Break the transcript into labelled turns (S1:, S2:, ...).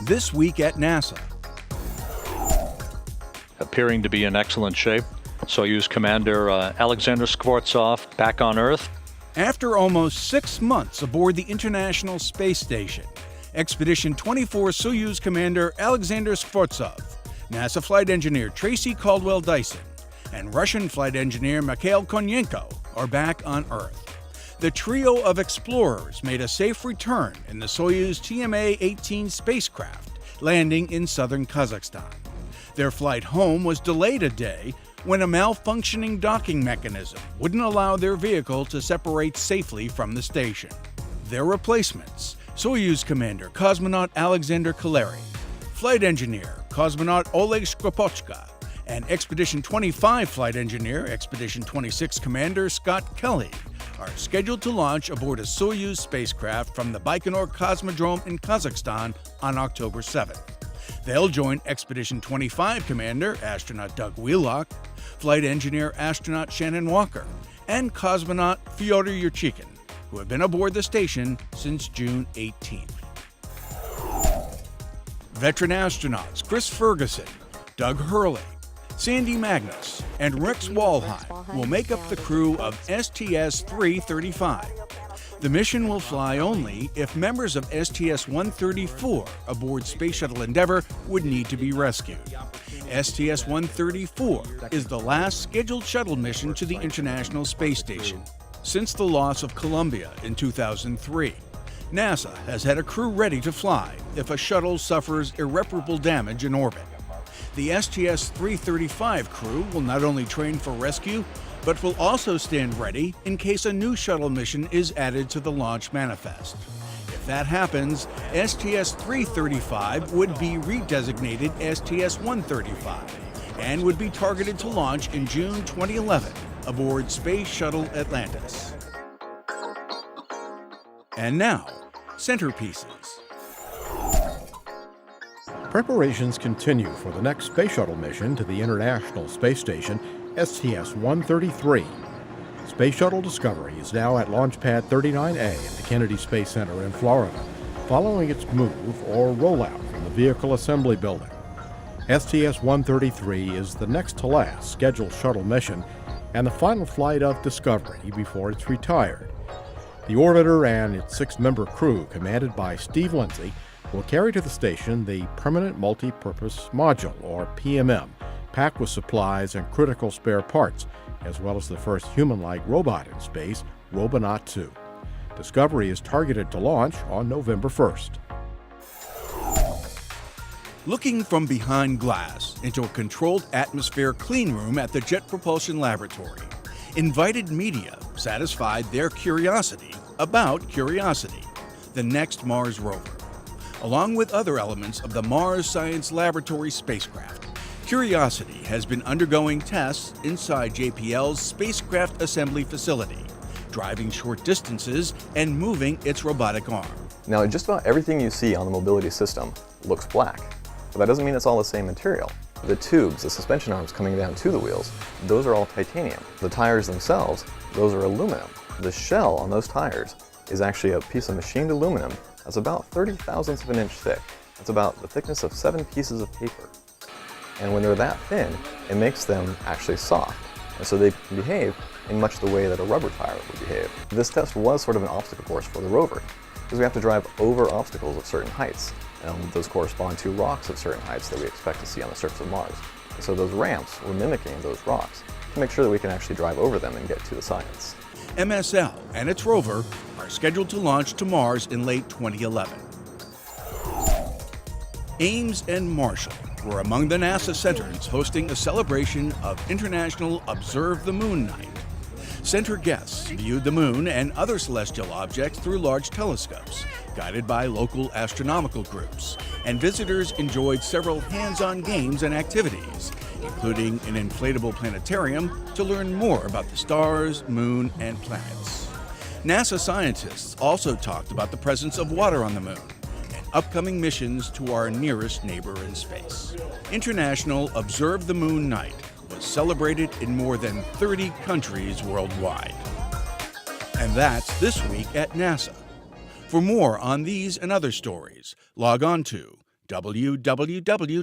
S1: This Week at NASA.
S2: Appearing to be in excellent shape, Soyuz Commander Alexander Skvortsov back on Earth.
S1: After almost 6 months aboard the International Space Station, Expedition 24 Soyuz Commander Alexander Skvortsov, NASA flight engineer Tracy Caldwell-Dyson, and Russian flight engineer Mikhail Konyenko are back on Earth. The trio of explorers made a safe return in the Soyuz TMA-18 spacecraft, landing in southern Kazakhstan. Their flight home was delayed a day when a malfunctioning docking mechanism wouldn't allow their vehicle to separate safely from the station. Their replacements, Soyuz Commander Cosmonaut Alexander Kaleri, Flight Engineer Cosmonaut Oleg Shkropochka, and Expedition 25 Flight Engineer Expedition 26 Commander Scott Kelly, are scheduled to launch aboard a Soyuz spacecraft from the Baikonur Cosmodrome in Kazakhstan on October 7th. They'll join Expedition 25 Commander Astronaut Doug Wheelock, Flight Engineer Astronaut Shannon Walker, and Cosmonaut Fyodor Yurchikhin, who have been aboard the station since June 18th. Veteran astronauts Chris Ferguson, Doug Hurley, Sandy Magnus, and Rex Walheim will make up the crew of STS-335. The mission will fly only if members of STS-134 aboard Space Shuttle Endeavour would need to be rescued. STS-134 is the last scheduled shuttle mission to the International Space Station since the loss of Columbia in 2003. NASA has had a crew ready to fly if a shuttle suffers irreparable damage in orbit. The STS-335 crew will not only train for rescue, but will also stand ready in case a new shuttle mission is added to the launch manifest. If that happens, STS-335 would be redesignated STS-135 and would be targeted to launch in June 2011 aboard Space Shuttle Atlantis. And now, centerpieces.
S3: Preparations continue for the next space shuttle mission to the International Space Station, STS-133. Space Shuttle Discovery is now at Launch Pad 39A at the Kennedy Space Center in Florida, following its move or rollout from the Vehicle Assembly Building. STS-133 is the next to last scheduled shuttle mission and the final flight of Discovery before it's retired. The orbiter and its 6-member crew, commanded by Steve Lindsay, will carry to the station the Permanent Multi-Purpose Module, or PMM, packed with supplies and critical spare parts, as well as the first human-like robot in space, Robonaut 2. Discovery is targeted to launch on November 1st.
S1: Looking from behind glass into a controlled atmosphere clean room at the Jet Propulsion Laboratory, invited media satisfied their curiosity about Curiosity, the next Mars rover. Along with other elements of the Mars Science Laboratory spacecraft, Curiosity has been undergoing tests inside JPL's spacecraft assembly facility, driving short distances and moving its robotic arm.
S4: Now, just about everything you see on the mobility system looks black, but that doesn't mean it's all the same material. The tubes, the suspension arms coming down to the wheels, those are all titanium. The tires themselves, those are aluminum. The shell on those tires is actually a piece of machined aluminum that's about 30 thousandths of an inch thick. That's about the thickness of 7 pieces of paper. And when they're that thin, it makes them actually soft. And so they behave in much the way that a rubber tire would behave. This test was sort of an obstacle course for the rover, because we have to drive over obstacles of certain heights. Those correspond to rocks of certain heights that we expect to see on the surface of Mars. And so those ramps were mimicking those rocks to make sure that we can actually drive over them and get to the science.
S1: MSL and its rover are scheduled to launch to Mars in late 2011. Ames and Marshall were among the NASA centers hosting a celebration of International Observe the Moon Night. Center guests viewed the moon and other celestial objects through large telescopes, guided by local astronomical groups, and visitors enjoyed several hands-on games and activities, including an inflatable planetarium to learn more about the stars, moon, and planets. NASA scientists also talked about the presence of water on the moon and upcoming missions to our nearest neighbor in space. International Observe the Moon Night was celebrated in more than 30 countries worldwide. And that's This Week at NASA. For more on these and other stories, log on to www.nasa.gov.